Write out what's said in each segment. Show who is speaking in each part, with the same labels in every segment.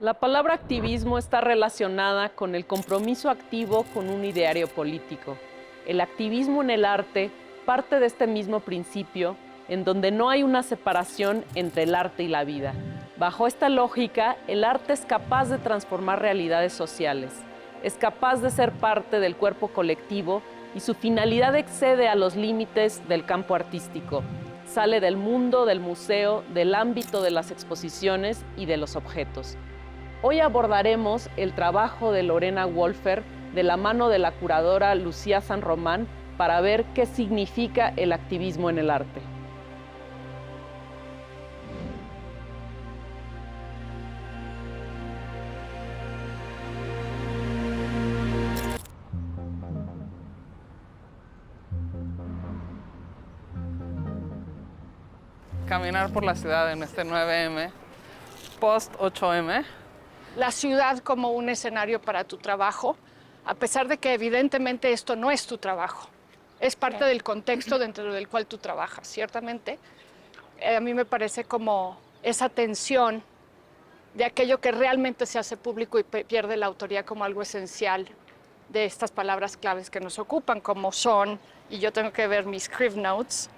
Speaker 1: La palabra activismo está relacionada con el compromiso activo con un ideario político. El activismo en el arte parte de este mismo principio, en donde no hay una separación entre el arte y la vida. Bajo esta lógica, el arte es capaz de transformar realidades sociales, es capaz de ser parte del cuerpo colectivo y su finalidad excede a los límites del campo artístico. Sale del mundo del museo, del ámbito de las exposiciones y de los objetos. Hoy abordaremos el trabajo de Lorena Wolfer de la mano de la curadora Lucía San Román para ver qué significa el activismo en el arte.
Speaker 2: Caminar por la ciudad en este 9M, post 8M.
Speaker 3: La ciudad como un escenario para tu trabajo, a pesar de que evidentemente esto no es tu trabajo, es parte del contexto dentro del cual tú trabajas, ciertamente. A mí me parece como esa tensión de aquello que realmente se hace público y pierde la autoría como algo esencial de estas palabras claves que nos ocupan, como son, y yo tengo que ver mis Scrive Notes,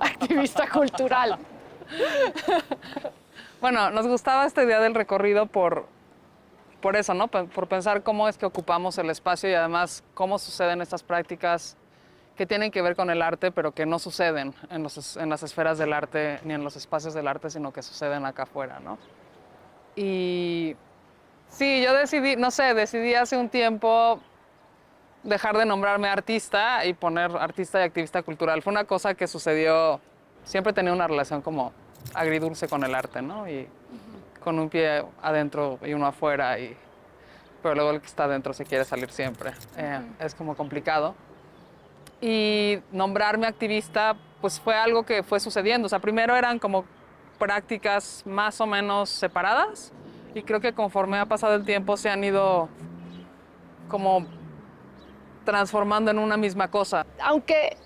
Speaker 3: activista cultural.
Speaker 2: Bueno, nos gustaba esta idea del recorrido por eso, ¿no? Por pensar cómo es que ocupamos el espacio y además cómo suceden estas prácticas que tienen que ver con el arte, pero que no suceden en las esferas del arte ni en los espacios del arte, sino que suceden acá afuera, ¿no? Y sí, yo decidí hace un tiempo dejar de nombrarme artista y poner artista y activista cultural. Fue una cosa que sucedió, siempre tenía una relación como agridulce con el arte, ¿no? Y con un pie adentro y uno afuera, pero luego el que está adentro se quiere salir siempre. Es como complicado. Y nombrarme activista, pues fue algo que fue sucediendo. O sea, primero eran como prácticas más o menos separadas y creo que conforme ha pasado el tiempo se han ido como transformando en una misma cosa.
Speaker 3: Aunque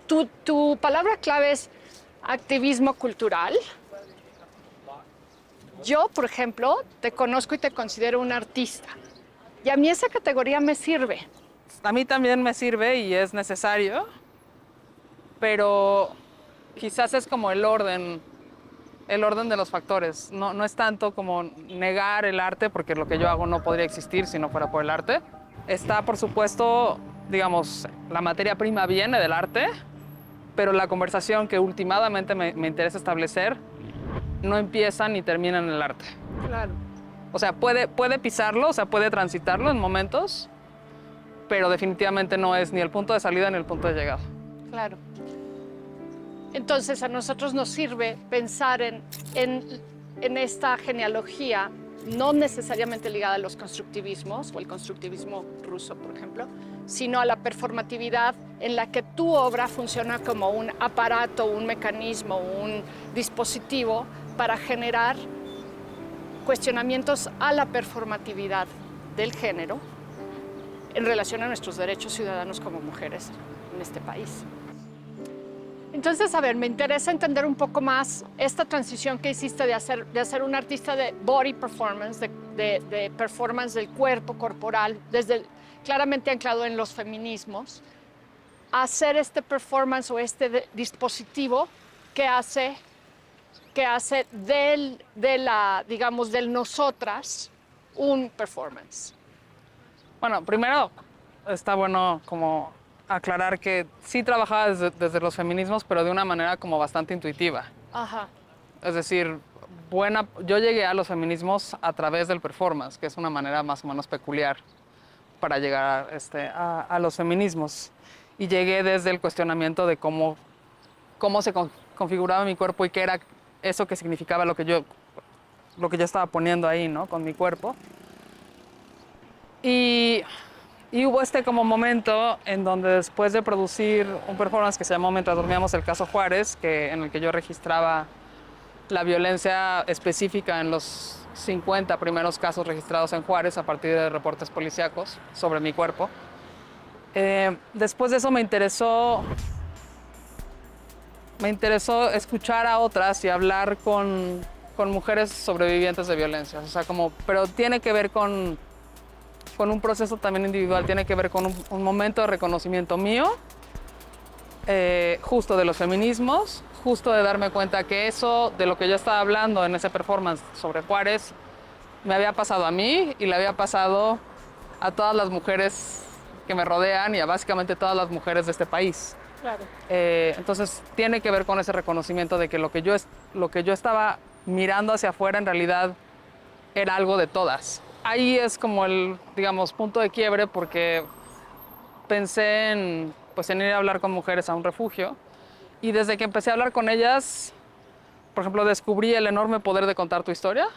Speaker 3: tu palabra clave es activismo cultural, yo, por ejemplo, te conozco y te considero un artista. Y a mí esa categoría me sirve.
Speaker 2: A mí también me sirve y es necesario, pero quizás es como el orden de los factores. No es tanto como negar el arte, porque lo que yo hago no podría existir si no fuera por el arte. Está, por supuesto, digamos, la materia prima viene del arte, pero la conversación que últimamente me interesa establecer no empieza ni termina en el arte.
Speaker 3: Claro.
Speaker 2: O sea, puede pisarlo, o sea, puede transitarlo en momentos, pero definitivamente no es ni el punto de salida ni el punto de llegada.
Speaker 3: Claro. Entonces a nosotros nos sirve pensar en esta genealogía, no necesariamente ligada a los constructivismos o el constructivismo ruso, por ejemplo, sino a la performatividad en la que tu obra funciona como un aparato, un mecanismo, un dispositivo para generar cuestionamientos a la performatividad del género en relación a nuestros derechos ciudadanos como mujeres en este país. Entonces, a ver, me interesa entender un poco más esta transición que hiciste de hacer un artista de body performance, de performance del cuerpo corporal, claramente anclado en los feminismos, a hacer este performance o este dispositivo que hace del nosotras un performance.
Speaker 2: Bueno, primero está bueno como aclarar que sí trabajaba desde los feminismos, pero de una manera como bastante intuitiva.
Speaker 3: Ajá.
Speaker 2: Es decir, yo llegué a los feminismos a través del performance, que es una manera más o menos peculiar para llegar a los feminismos. Y llegué desde el cuestionamiento de cómo se configuraba mi cuerpo y qué era eso que significaba lo que yo estaba poniendo ahí, ¿no? Con mi cuerpo. Y hubo como momento en donde después de producir un performance que se llamó Mientras dormíamos, el caso Juárez, en el que yo registraba la violencia específica en los 50 primeros casos registrados en Juárez a partir de reportes policíacos sobre mi cuerpo. Después de eso me interesó escuchar a otras y hablar con con mujeres sobrevivientes de violencia, o sea, pero tiene que ver con un proceso también individual, tiene que ver con un momento de reconocimiento mío, justo de los feminismos, justo de darme cuenta que eso, de lo que yo estaba hablando en ese performance sobre Juárez, me había pasado a mí y le había pasado a todas las mujeres que me rodean y a básicamente todas las mujeres de este país.
Speaker 3: Claro.
Speaker 2: Entonces tiene que ver con ese reconocimiento de que lo que yo estaba mirando hacia afuera en realidad era algo de todas. Ahí es como el, digamos, punto de quiebre porque pensé en ir a hablar con mujeres a un refugio y desde que empecé a hablar con ellas, por ejemplo, descubrí el enorme poder de contar tu historia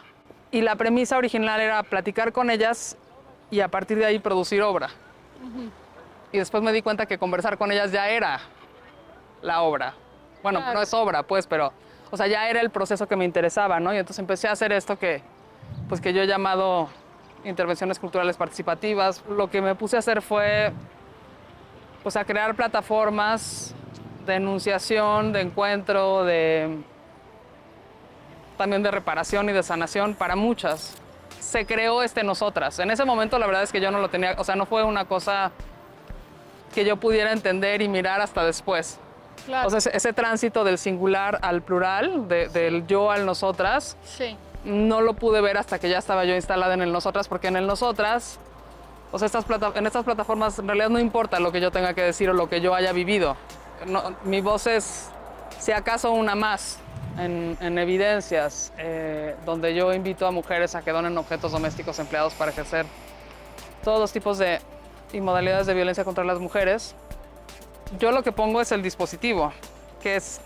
Speaker 2: y la premisa original era platicar con ellas y a partir de ahí producir obra. Y después me di cuenta que conversar con ellas ya era la obra. Bueno,
Speaker 3: Claro.
Speaker 2: no es obra, pues, pero, o sea, ya era el proceso que me interesaba, ¿no? Y entonces empecé a hacer esto que yo he llamado intervenciones culturales participativas. Lo que me puse a hacer fue, pues, a crear plataformas de enunciación, de encuentro, también de reparación y de sanación para muchas. Se creó nosotras. En ese momento la verdad es que yo no lo tenía, o sea, no fue una cosa que yo pudiera entender y mirar hasta después.
Speaker 3: Claro.
Speaker 2: O sea, ese tránsito del singular al plural, del yo al nosotras,
Speaker 3: Sí.
Speaker 2: no lo pude ver hasta que ya estaba yo instalada en el nosotras, porque en el nosotras, o sea, en estas plataformas en realidad no importa lo que yo tenga que decir o lo que yo haya vivido. No, mi voz es, si acaso, una más en evidencias, donde yo invito a mujeres a que donen objetos domésticos empleados para ejercer todos los tipos y modalidades de violencia contra las mujeres. Yo lo que pongo es el dispositivo, que es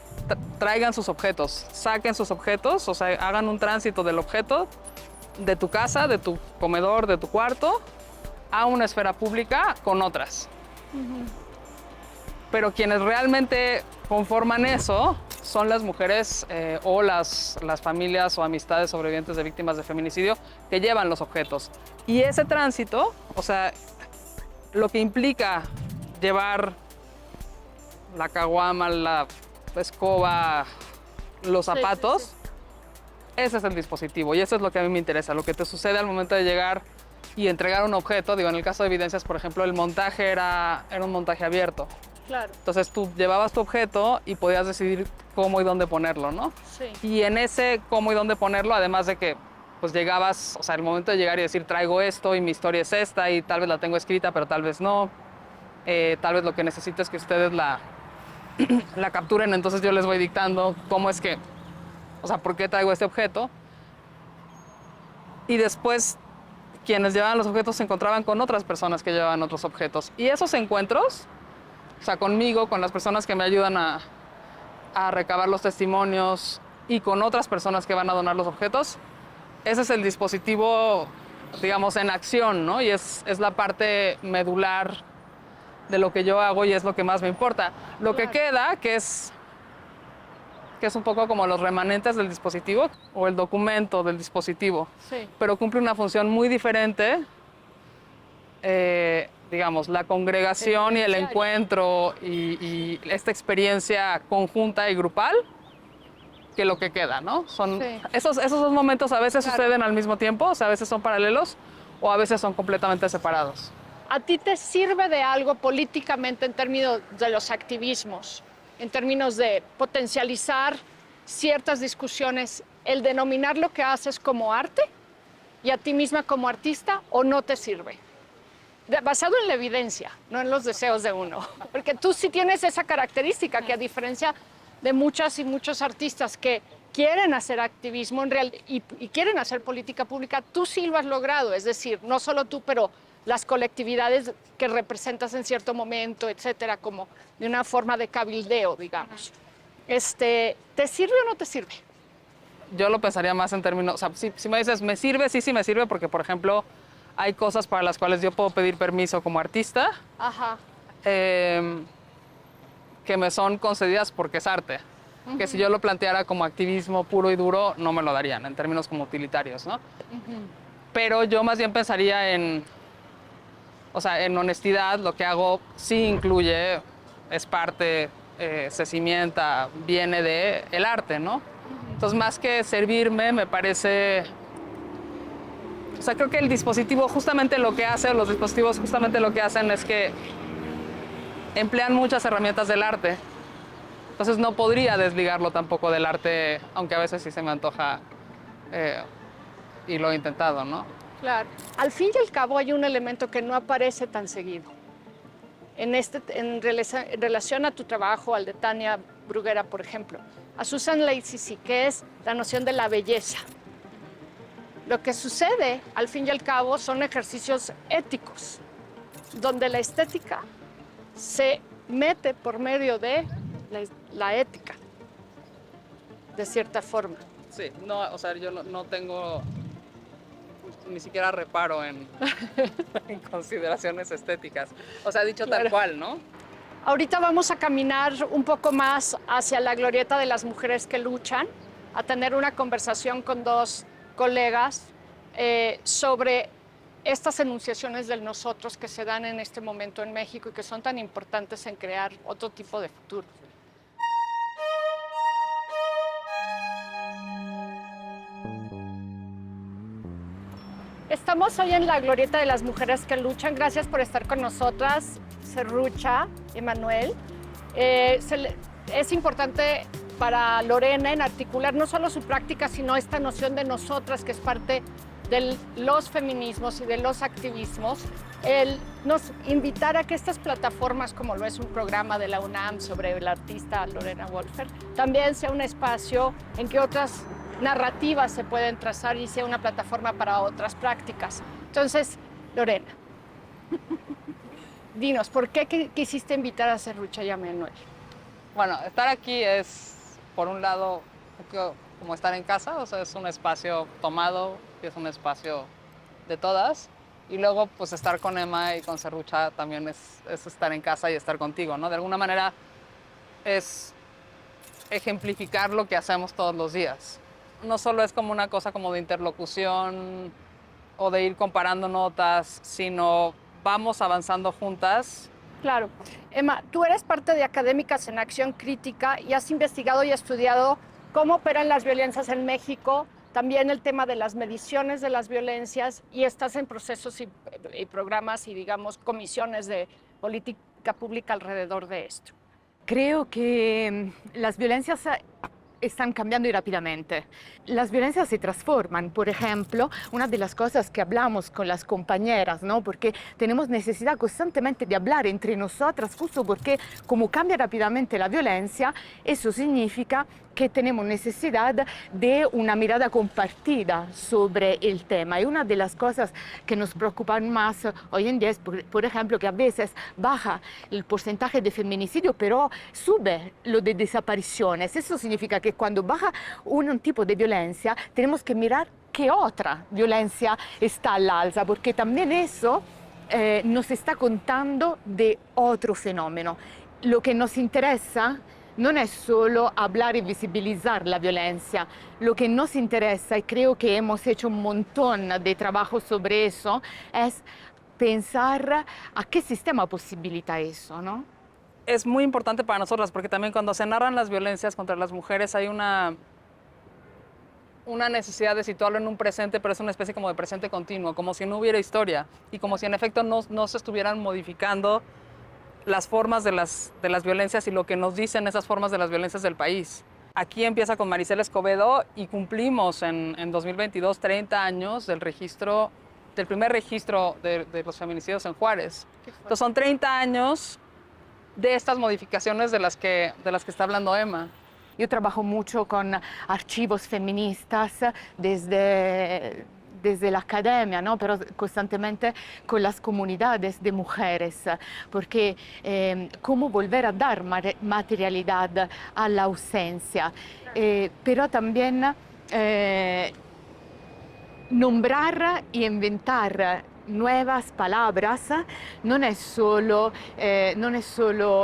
Speaker 2: traigan sus objetos, saquen sus objetos, o sea, hagan un tránsito del objeto de tu casa, de tu comedor, de tu cuarto, a una esfera pública con otras. Pero quienes realmente conforman eso son las mujeres o las familias o amistades sobrevivientes de víctimas de feminicidio que llevan los objetos. Y ese tránsito, o sea, lo que implica llevar la caguama, la escoba, los zapatos,
Speaker 3: sí.
Speaker 2: Ese es el dispositivo y eso es lo que a mí me interesa, lo que te sucede al momento de llegar y entregar un objeto. Digo, en el caso de evidencias, por ejemplo, el montaje era un montaje abierto.
Speaker 3: Claro.
Speaker 2: Entonces tú llevabas tu objeto y podías decidir cómo y dónde ponerlo, ¿no?
Speaker 3: Sí.
Speaker 2: Y en ese cómo y dónde ponerlo, además de que pues llegabas, o sea, el momento de llegar y decir traigo esto y mi historia es esta y tal vez la tengo escrita, pero tal vez no. Tal vez lo que necesito es que ustedes la capturen, entonces yo les voy dictando cómo es que, o sea, por qué traigo este objeto. Y después quienes llevaban los objetos se encontraban con otras personas que llevaban otros objetos. Y esos encuentros, o sea, conmigo, con las personas que me ayudan a recabar los testimonios y con otras personas que van a donar los objetos, ese es el dispositivo, digamos, en acción, ¿no? Y es la parte medular de lo que yo hago y es lo que más me importa. Lo que queda, que es un poco como los remanentes del dispositivo o el documento del dispositivo,
Speaker 3: Sí.
Speaker 2: pero cumple una función muy diferente, digamos, la congregación y el encuentro y esta experiencia conjunta y grupal, que lo que queda, ¿no? Son
Speaker 3: Sí.
Speaker 2: esos dos momentos a veces
Speaker 3: Claro.
Speaker 2: suceden al mismo tiempo, o sea, a veces son paralelos o a veces son completamente separados.
Speaker 3: ¿A ti te sirve de algo políticamente en términos de los activismos, en términos de potencializar ciertas discusiones, el denominar lo que haces como arte y a ti misma como artista, o no te sirve? Basado en la evidencia, no en los deseos de uno. Porque tú sí tienes esa característica que, a diferencia de muchas y muchos artistas que quieren hacer activismo y quieren hacer política pública, tú sí lo has logrado. Es decir, no solo tú, pero las colectividades que representas en cierto momento, etcétera, como de una forma de cabildeo, digamos. ¿Te sirve o no te sirve?
Speaker 2: Yo lo pensaría más en términos, o sea, si me dices, ¿me sirve? Sí me sirve porque, por ejemplo, hay cosas para las cuales yo puedo pedir permiso como artista,
Speaker 3: Ajá.
Speaker 2: que me son concedidas porque es arte. Que si yo lo planteara como activismo puro y duro, no me lo darían, en términos como utilitarios, ¿no? Pero yo más bien pensaría en honestidad. Lo que hago sí incluye, es parte, se cimienta, viene de el arte, ¿no? Entonces, más que servirme, me parece... O sea, creo que el dispositivo justamente lo que hace, o los dispositivos justamente lo que hacen es que emplean muchas herramientas del arte. Entonces no podría desligarlo tampoco del arte, aunque a veces sí se me antoja y lo he intentado, ¿no?
Speaker 3: Claro. Al fin y al cabo hay un elemento que no aparece tan seguido. En relación a tu trabajo, al de Tania Bruguera, por ejemplo, a Susan Lacey, que es la noción de la belleza. Lo que sucede, al fin y al cabo, son ejercicios éticos, donde la estética se mete por medio de la ética, de cierta forma.
Speaker 2: Sí, no, o sea, yo no tengo ni siquiera reparo en consideraciones estéticas. O sea, dicho
Speaker 3: Claro.
Speaker 2: tal cual, ¿no?
Speaker 3: Ahorita vamos a caminar un poco más hacia la glorieta de las mujeres que luchan, a tener una conversación con dos colegas sobre estas enunciaciones del nosotros que se dan en este momento en México y que son tan importantes en crear otro tipo de futuro. Estamos hoy en la glorieta de las mujeres que luchan. Gracias por estar con nosotras, Serrucha, Emanuel. Es importante para Lorena en articular no solo su práctica, sino esta noción de nosotras, que es parte de los feminismos y de los activismos, el nos invitar a que estas plataformas, como lo es un programa de la UNAM sobre la artista Lorena Wolfer, también sea un espacio en que otras narrativas se pueden trazar y sea una plataforma para otras prácticas. Entonces, Lorena, dinos, ¿por qué quisiste invitar a Serrucha y a Emanuel?
Speaker 2: Bueno, estar aquí es, por un lado, como estar en casa, o sea, es un espacio tomado, y es un espacio de todas. Y luego, pues, estar con Emma y con Serrucha también es estar en casa y estar contigo, ¿no? De alguna manera es ejemplificar lo que hacemos todos los días. No solo es como una cosa como de interlocución o de ir comparando notas, sino vamos avanzando juntas.
Speaker 3: Claro. Emma, tú eres parte de Académicas en Acción Crítica y has investigado y estudiado cómo operan las violencias en México, también el tema de las mediciones de las violencias, y estás en procesos y programas y, digamos, comisiones de política pública alrededor de esto.
Speaker 4: Creo que las violencias están cambiando y rápidamente. Las violencias se transforman. Por ejemplo, una de las cosas que hablamos con las compañeras, ¿no? Porque tenemos necesidad constantemente de hablar entre nosotras, justo porque como cambia rápidamente la violencia, eso significa que tenemos necesidad de una mirada compartida sobre el tema. Y una de las cosas que nos preocupan más hoy en día es, por ejemplo, que a veces baja el porcentaje de feminicidio, pero sube lo de desapariciones. Eso significa que cuando baja un tipo de violencia, tenemos que mirar qué otra violencia está al alza, porque también eso nos está contando de otro fenómeno. Lo que nos interesa no es solo hablar y visibilizar la violencia. Lo que nos interesa, y creo que hemos hecho un montón de trabajo sobre eso, es pensar a qué sistema posibilita eso, ¿no?
Speaker 2: Es muy importante para nosotras porque también cuando se narran las violencias contra las mujeres hay una necesidad de situarlo en un presente, pero es una especie como de presente continuo, como si no hubiera historia y como si en efecto no se estuvieran modificando las formas de las violencias y lo que nos dicen esas formas de las violencias del país. Aquí empieza con Maricela Escobedo y cumplimos en 2022 30 años del primer registro de los feminicidios en Juárez. Entonces son 30 años de estas modificaciones de las que está hablando Emma.
Speaker 4: Yo trabajo mucho con archivos feministas desde la academia, ¿no? Pero constantemente con las comunidades de mujeres, porque cómo volver a dar materialidad a la ausencia, pero también nombrar y inventar nuevas palabras no es solo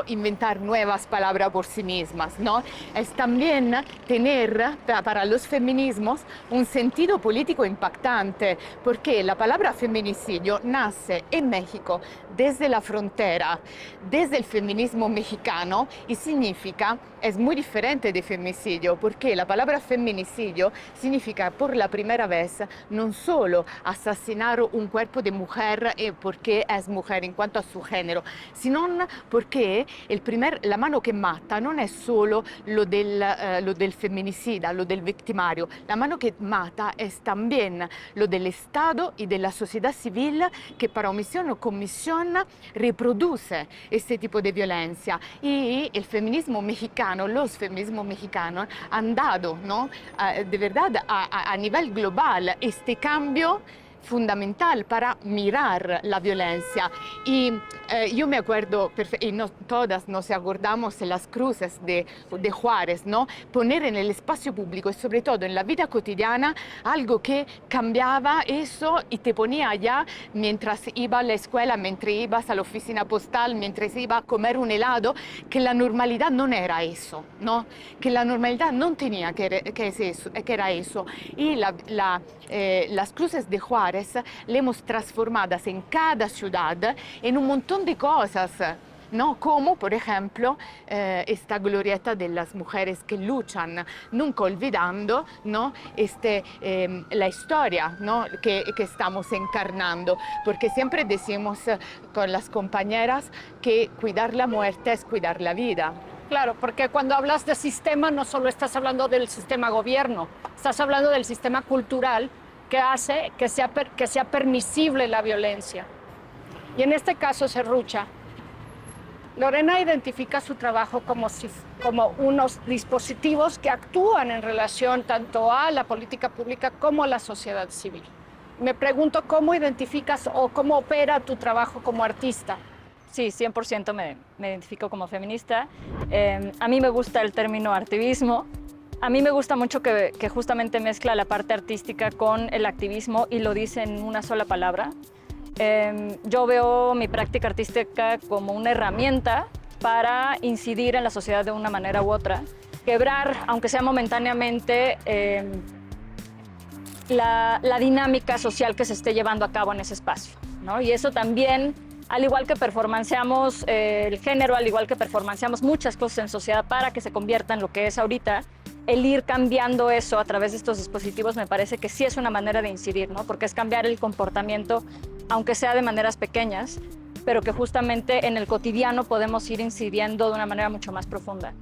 Speaker 4: inventar nuevas palabras por sí mismas, ¿no? Es también tener para los feminismos un sentido político impactante, porque la palabra feminicidio nace en México desde la frontera, desde el feminismo mexicano, y significa, es muy diferente de femicidio, porque la palabra feminicidio significa por la primera vez no solo asesinar un cuerpo de mujer porque es mujer en cuanto a su género, sino porque la mano que mata no es solo lo del feminicida, lo del victimario. La mano que mata es también lo del Estado y de la sociedad civil que para omisión o comisión reproduce este tipo de violencia. Y el feminismo mexicano, los feminismos mexicanos han dado, ¿no? De verdad a nivel global este cambio fundamental para mirar la violencia. Y yo me acuerdo, y todas nos acordamos de las cruces de Juárez, ¿no? Poner en el espacio público y sobre todo en la vida cotidiana algo que cambiaba eso y te ponía allá mientras iba a la escuela, mientras ibas a la oficina postal, mientras iba a comer un helado, que la normalidad no era eso, ¿no? Que la normalidad no tenía que era eso. Y las cruces de Juárez le hemos transformadas en cada ciudad en un montón de cosas, ¿no? Como, por ejemplo, esta glorieta de las mujeres que luchan, nunca olvidando, ¿no? La historia, ¿no? que estamos encarnando, porque siempre decimos con las compañeras que cuidar la muerte es cuidar la vida.
Speaker 3: Claro, porque cuando hablas de sistema no solo estás hablando del sistema gobierno, estás hablando del sistema cultural que hace que sea permisible la violencia. Y en este caso, Serrucha, Lorena identifica su trabajo como unos dispositivos que actúan en relación tanto a la política pública como a la sociedad civil. Me pregunto cómo identificas o cómo opera tu trabajo como artista.
Speaker 5: Sí, 100% me identifico como feminista. A mí me gusta el término activismo. A mí me gusta mucho que justamente mezcla la parte artística con el activismo y lo dice en una sola palabra. Yo veo mi práctica artística como una herramienta para incidir en la sociedad de una manera u otra. Quebrar, aunque sea momentáneamente, la dinámica social que se esté llevando a cabo en ese espacio, ¿no? Y eso también, al igual que performanceamos el género, al igual que performanceamos muchas cosas en sociedad para que se convierta en lo que es ahorita, el ir cambiando eso a través de estos dispositivos me parece que sí es una manera de incidir, ¿no? Porque es cambiar el comportamiento, aunque sea de maneras pequeñas, pero que justamente en el cotidiano podemos ir incidiendo de una manera mucho más profunda.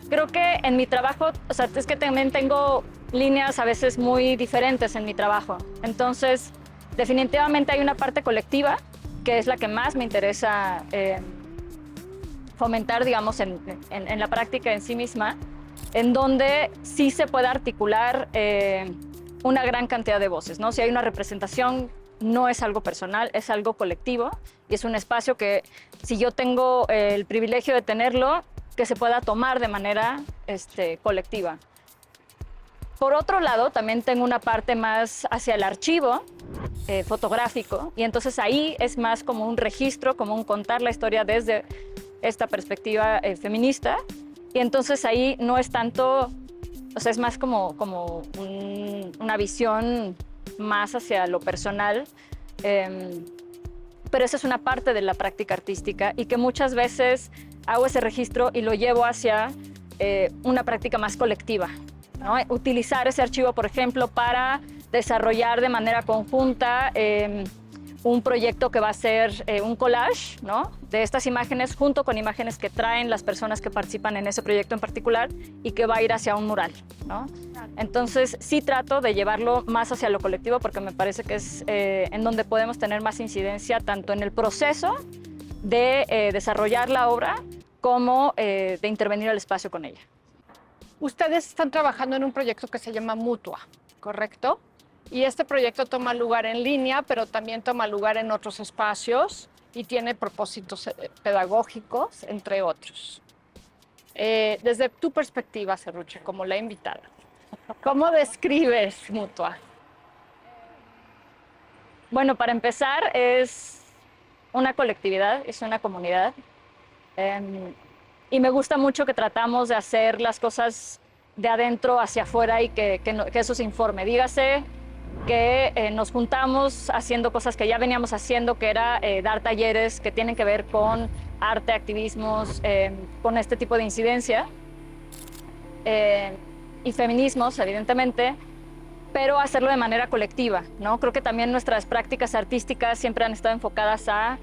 Speaker 5: Creo que en mi trabajo, o sea, es que también tengo líneas a veces muy diferentes en mi trabajo. Entonces, definitivamente hay una parte colectiva, que es la que más me interesa fomentar, digamos, en la práctica en sí misma, en donde sí se puede articular una gran cantidad de voces, ¿no? Si hay una representación, no es algo personal, es algo colectivo y es un espacio que, si yo tengo el privilegio de tenerlo, que se pueda tomar de manera colectiva. Por otro lado, también tengo una parte más hacia el archivo fotográfico y entonces ahí es más como un registro, como un contar la historia desde esta perspectiva feminista. Y entonces ahí no es tanto, o sea, es más como una visión más hacia lo personal, pero esa es una parte de la práctica artística y que muchas veces hago ese registro y lo llevo hacia una práctica más colectiva, ¿no? Utilizar ese archivo, por ejemplo, para desarrollar de manera conjunta un proyecto que va a ser un collage, ¿no? De estas imágenes junto con imágenes que traen las personas que participan en ese proyecto en particular y que va a ir hacia un mural, ¿no? Entonces sí trato de llevarlo más hacia lo colectivo porque me parece que es en donde podemos tener más incidencia tanto en el proceso de desarrollar la obra como de intervenir al espacio con ella.
Speaker 3: Ustedes están trabajando en un proyecto que se llama Mutua, ¿correcto? Y este proyecto toma lugar en línea, pero también toma lugar en otros espacios y tiene propósitos pedagógicos, entre otros. Desde tu perspectiva, Serrucha, como la invitada, ¿cómo describes Mutua?
Speaker 5: Bueno, para empezar, es una colectividad, es una comunidad. Y me gusta mucho que tratamos de hacer las cosas de adentro hacia afuera y que eso se informe. Dígase que nos juntamos haciendo cosas que ya veníamos haciendo, que era dar talleres que tienen que ver con arte, activismos, con este tipo de incidencia. Y feminismos, evidentemente, pero hacerlo de manera colectiva, ¿no? Creo que también nuestras prácticas artísticas siempre han estado enfocadas a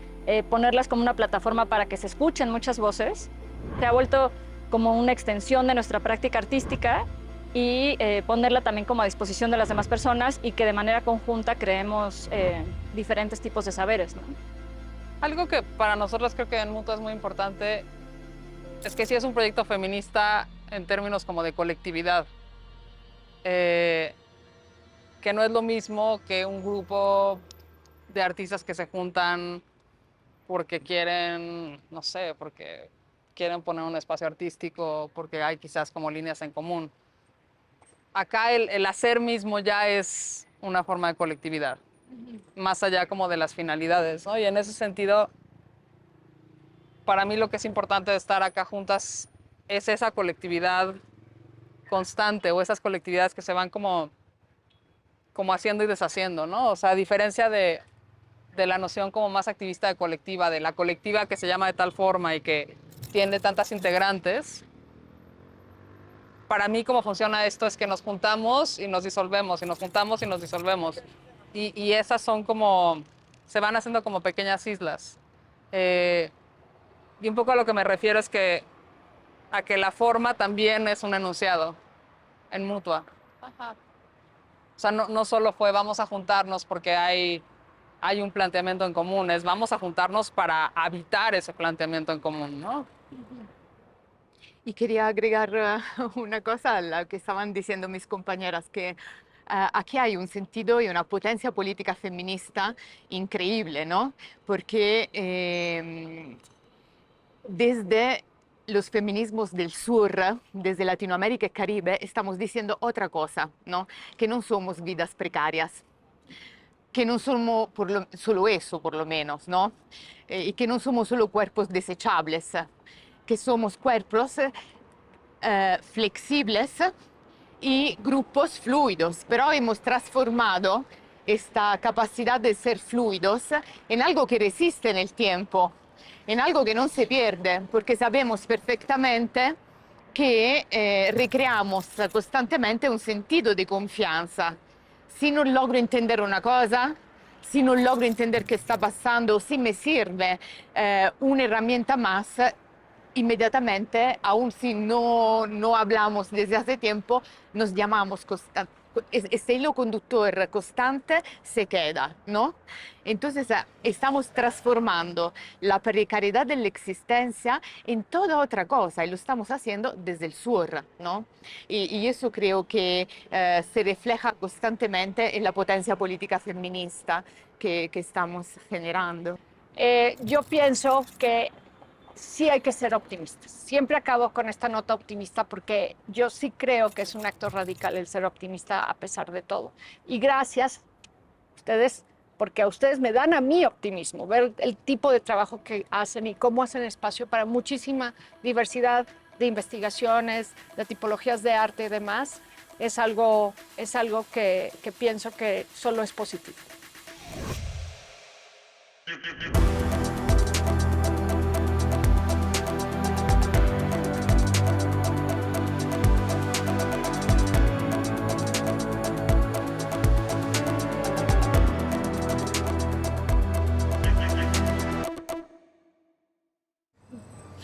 Speaker 5: ponerlas como una plataforma para que se escuchen muchas voces. Se ha vuelto como una extensión de nuestra práctica artística y ponerla también como a disposición de las demás personas y que de manera conjunta creemos diferentes tipos de saberes, ¿no?
Speaker 2: Algo que para nosotros creo que en Mutua es muy importante es que sí es un proyecto feminista en términos como de colectividad. Que no es lo mismo que un grupo de artistas que se juntan porque quieren, no sé, porque quieren poner un espacio artístico, porque hay quizás como líneas en común. Acá el hacer mismo ya es una forma de colectividad, más allá como de las finalidades, ¿no? Y en ese sentido, para mí lo que es importante de estar acá juntas es esa colectividad constante o esas colectividades que se van como haciendo y deshaciendo, ¿no? O sea, a diferencia de la noción como más activista de colectiva, de la colectiva que se llama de tal forma y que tiene tantas integrantes, para mí cómo funciona esto es que nos juntamos y nos disolvemos, y nos juntamos y nos disolvemos. Y esas son como, se van haciendo como pequeñas islas. Y un poco a lo que me refiero es que a que la forma también es un enunciado en Mutua.
Speaker 3: Ajá.
Speaker 2: O sea, no solo fue vamos a juntarnos porque hay un planteamiento en común, es vamos a juntarnos para habitar ese planteamiento en común, ¿no?
Speaker 4: Y quería agregar una cosa a lo que estaban diciendo mis compañeras, que aquí hay un sentido y una potencia política feminista increíble, ¿no? Porque desde los feminismos del sur, desde Latinoamérica y Caribe, estamos diciendo otra cosa, ¿no? Que no somos vidas precarias, que no somos solo eso, por lo menos, ¿no? Y que no somos solo cuerpos desechables, que somos cuerpos flexibles y grupos fluidos, pero hemos transformado esta capacidad de ser fluidos en algo que resiste en el tiempo, en algo que no se pierde, porque sabemos perfectamente que recreamos constantemente un sentido de confianza. Si no logro entender una cosa, si no logro entender qué está pasando, si me sirve una herramienta más, inmediatamente, aun si no hablamos desde hace tiempo, nos llamamos constantemente. Este hilo conductor constante se queda, ¿no? Entonces estamos transformando la precariedad de la existencia en toda otra cosa y lo estamos haciendo desde el sur, ¿no? Y eso creo que se refleja constantemente en la potencia política feminista que estamos generando.
Speaker 3: Yo pienso que sí hay que ser optimistas. Siempre acabo con esta nota optimista porque yo sí creo que es un acto radical el ser optimista a pesar de todo. Y gracias a ustedes, porque a ustedes me dan a mí optimismo, ver el tipo de trabajo que hacen y cómo hacen espacio para muchísima diversidad de investigaciones, de tipologías de arte y demás, es algo que pienso que solo es positivo.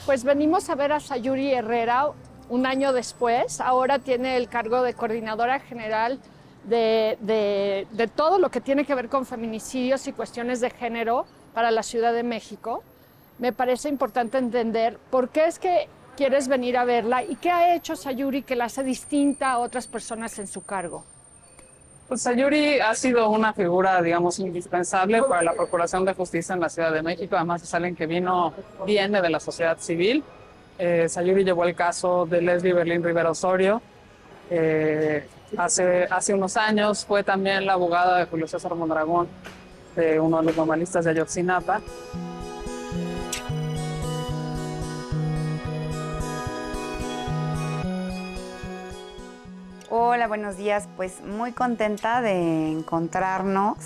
Speaker 3: Pues venimos a ver a Sayuri Herrera un año después. Ahora tiene el cargo de coordinadora general de todo lo que tiene que ver con feminicidios y cuestiones de género para la Ciudad de México. Me parece importante entender por qué es que quieres venir a verla y qué ha hecho Sayuri que la hace distinta a otras personas en su cargo.
Speaker 2: Pues Sayuri ha sido una figura, digamos, indispensable para la Procuración de Justicia en la Ciudad de México. Además es alguien que viene de la sociedad civil. Sayuri llevó el caso de Leslie Berlín Rivera Osorio. Hace unos años fue también la abogada de Julio César Mondragón de uno de los normalistas de Ayotzinapa.
Speaker 6: Hola, buenos días. Pues muy contenta de encontrarnos,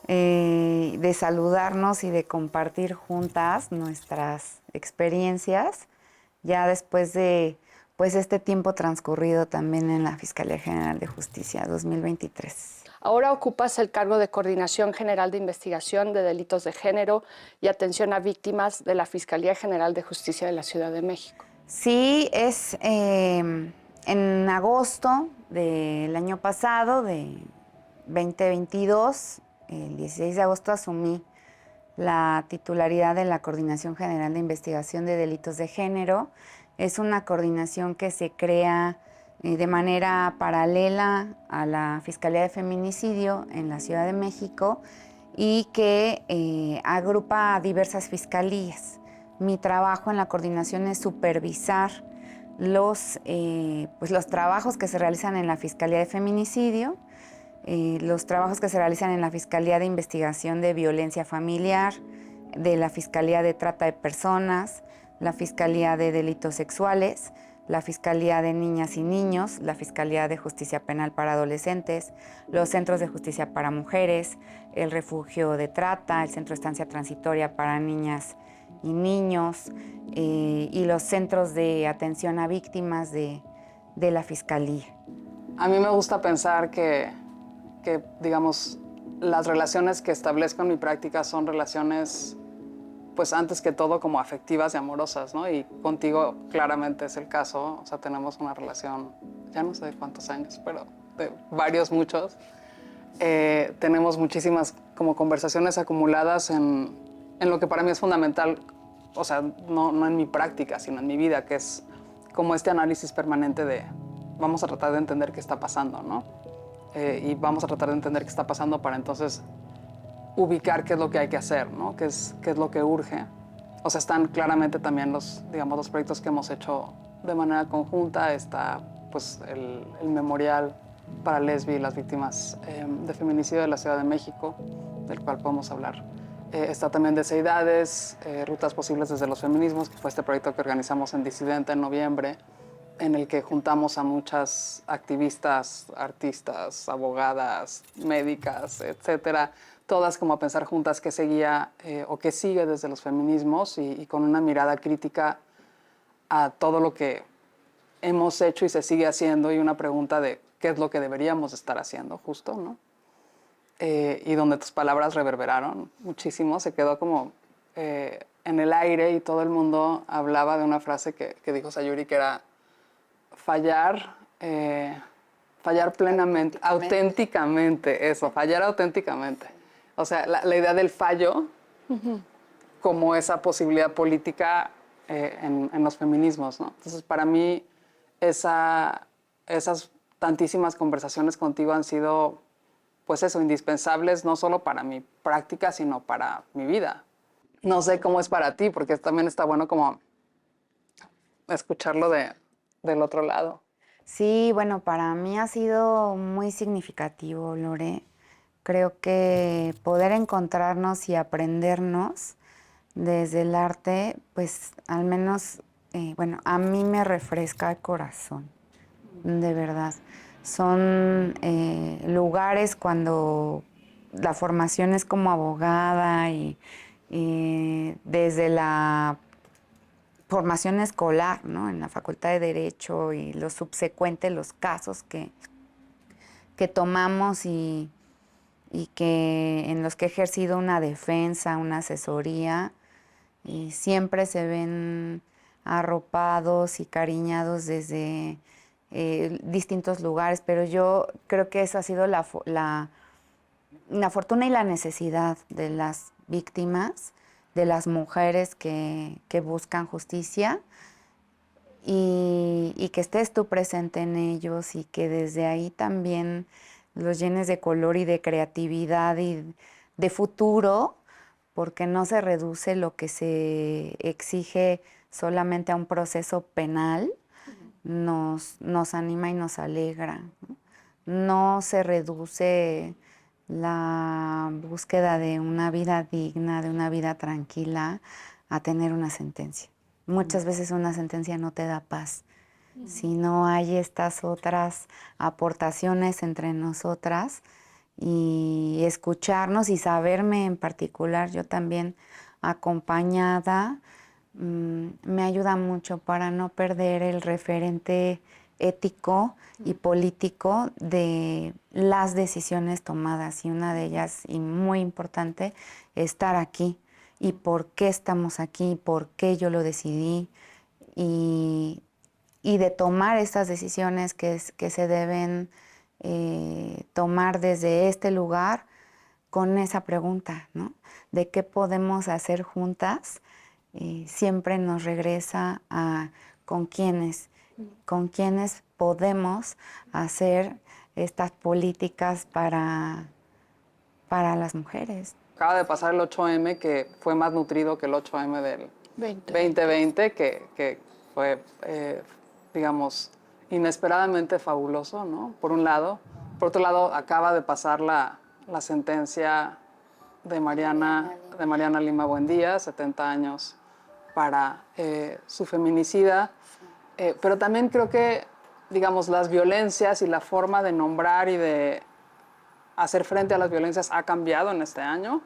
Speaker 6: de saludarnos y de compartir juntas nuestras experiencias, ya después de pues este tiempo transcurrido también en la Fiscalía General de Justicia 2023.
Speaker 3: Ahora ocupas el cargo de Coordinación General de Investigación de Delitos de Género y Atención a Víctimas de la Fiscalía General de Justicia de la Ciudad de México.
Speaker 6: Sí, es en agosto del año pasado, de 2022, el 16 de agosto asumí la titularidad de la Coordinación General de Investigación de Delitos de Género. Es una coordinación que se crea de manera paralela a la Fiscalía de Feminicidio en la Ciudad de México y que agrupa a diversas fiscalías. Mi trabajo en la coordinación es supervisar los trabajos que se realizan en la Fiscalía de Feminicidio, los trabajos que se realizan en la Fiscalía de Investigación de Violencia Familiar, de la Fiscalía de Trata de Personas, la Fiscalía de Delitos Sexuales, la Fiscalía de Niñas y Niños, la Fiscalía de Justicia Penal para Adolescentes, los Centros de Justicia para Mujeres, el Refugio de Trata, el Centro de Estancia Transitoria para Niñas y Niños y los Centros de Atención a Víctimas de la Fiscalía.
Speaker 2: A mí me gusta pensar que, digamos, las relaciones que establezco en mi práctica son relaciones, pues antes que todo, como afectivas y amorosas, ¿no? Y contigo claramente es el caso. O sea, tenemos una relación, ya no sé de cuántos años, pero de varios, muchos. Tenemos muchísimas como conversaciones acumuladas en lo que para mí es fundamental, o sea, no en mi práctica, sino en mi vida, que es como este análisis permanente de vamos a tratar de entender qué está pasando, ¿no? Y vamos a tratar de entender qué está pasando para entonces ubicar qué es lo que hay que hacer, ¿no? Qué es lo que urge. O sea, están claramente también los proyectos que hemos hecho de manera conjunta. Está pues el memorial para lesbi y las víctimas de feminicidio de la Ciudad de México, del cual podemos hablar. Está también Deseidades, Rutas Posibles desde los Feminismos, que fue este proyecto que organizamos en Disidente en noviembre, en el que juntamos a muchas activistas, artistas, abogadas, médicas, etcétera, todas como a pensar juntas qué seguía o qué sigue desde los feminismos y con una mirada crítica a todo lo que hemos hecho y se sigue haciendo y una pregunta de qué es lo que deberíamos estar haciendo justo, ¿no? Y donde tus palabras reverberaron muchísimo, se quedó como en el aire y todo el mundo hablaba de una frase que dijo Sayuri, que era fallar plenamente, auténticamente, eso, fallar auténticamente. O sea, la idea del fallo como esa posibilidad política en los feminismos, ¿no? Entonces, para mí, esas tantísimas conversaciones contigo han sido, pues eso, indispensables, no solo para mi práctica, sino para mi vida. No sé cómo es para ti, porque también está bueno como escucharlo del otro lado.
Speaker 6: Sí, bueno, para mí ha sido muy significativo, Lore. Creo que poder encontrarnos y aprendernos desde el arte, pues al menos, a mí me refresca el corazón, de verdad. Son lugares cuando la formación es como abogada y desde la formación escolar, ¿no? En la Facultad de Derecho y lo subsecuente, los casos que tomamos y que en los que he ejercido una defensa, una asesoría, y siempre se ven arropados y cariñados desde distintos lugares, pero yo creo que eso ha sido la fortuna y la necesidad de las víctimas, de las mujeres que buscan justicia y que estés tú presente en ellos y que desde ahí también los llenes de color y de creatividad y de futuro, porque no se reduce lo que se exige solamente a un proceso penal, nos anima y nos alegra. No se reduce la búsqueda de una vida digna, de una vida tranquila, a tener una sentencia. Muchas veces una sentencia no te da paz. Si no hay estas otras aportaciones entre nosotras y escucharnos y saberme en particular, yo también acompañada, me ayuda mucho para no perder el referente ético y político de las decisiones tomadas. Y una de ellas, y muy importante, estar aquí. Y por qué estamos aquí, por qué yo lo decidí. Y de tomar estas decisiones que se deben tomar desde este lugar con esa pregunta, ¿no? De qué podemos hacer juntas, siempre nos regresa a con quiénes podemos hacer estas políticas para las mujeres.
Speaker 2: Acaba de pasar el 8M, que fue más nutrido que el 8M del 2020, que fue, digamos, inesperadamente fabuloso, ¿no? Por un lado. Por otro lado, acaba de pasar la sentencia de Mariana Lima Buendía, 70 años para su feminicida. Pero también creo que, digamos, las violencias y la forma de nombrar y de hacer frente a las violencias ha cambiado en este año.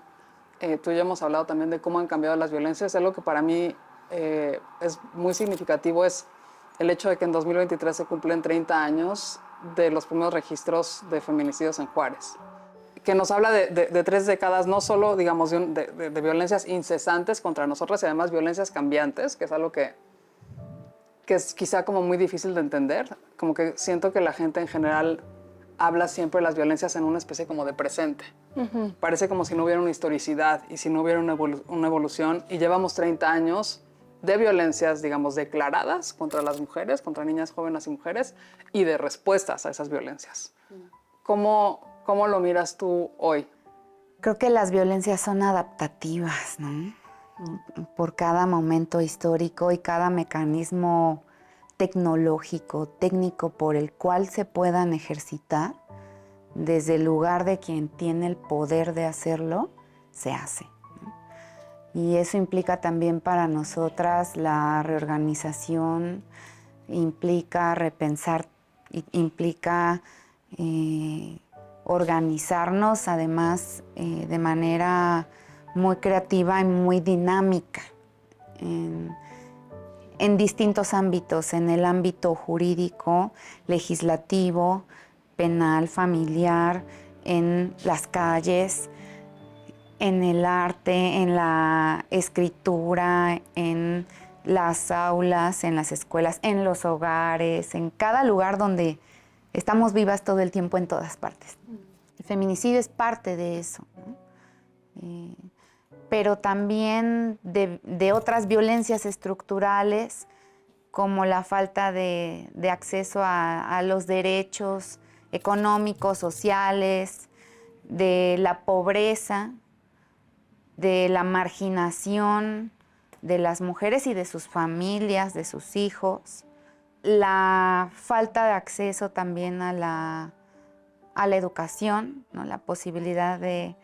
Speaker 2: Tú y yo hemos hablado también de cómo han cambiado las violencias. Algo que para mí es muy significativo es el hecho de que en 2023 se cumplen 30 años de los primeros registros de feminicidios en Juárez, que nos habla de 3 décadas, no solo, digamos, de violencias incesantes contra nosotras, y además violencias cambiantes, que es algo que es quizá como muy difícil de entender. Como que siento que la gente en general habla siempre de las violencias en una especie como de presente. Parece como si no hubiera una historicidad y si no hubiera una evolución. Y llevamos 30 años de violencias, digamos, declaradas contra las mujeres, contra niñas, jóvenes y mujeres, y de respuestas a esas violencias. ¿Cómo lo miras tú hoy?
Speaker 6: Creo que las violencias son adaptativas, ¿no? Por cada momento histórico y cada mecanismo tecnológico, técnico por el cual se puedan ejercitar, desde el lugar de quien tiene el poder de hacerlo, se hace, ¿no? Y eso implica también para nosotras la reorganización, implica repensar, implica organizarnos además de manera muy creativa y muy dinámica en distintos ámbitos, en el ámbito jurídico, legislativo, penal, familiar, en las calles, en el arte, en la escritura, en las aulas, en las escuelas, en los hogares, en cada lugar donde estamos vivas todo el tiempo, en todas partes. El feminicidio es parte de eso, ¿no? Pero también de otras violencias estructurales, como la falta de acceso a los derechos económicos, sociales, de la pobreza, de la marginación de las mujeres y de sus familias, de sus hijos, la falta de acceso también a la educación, ¿no? La posibilidad de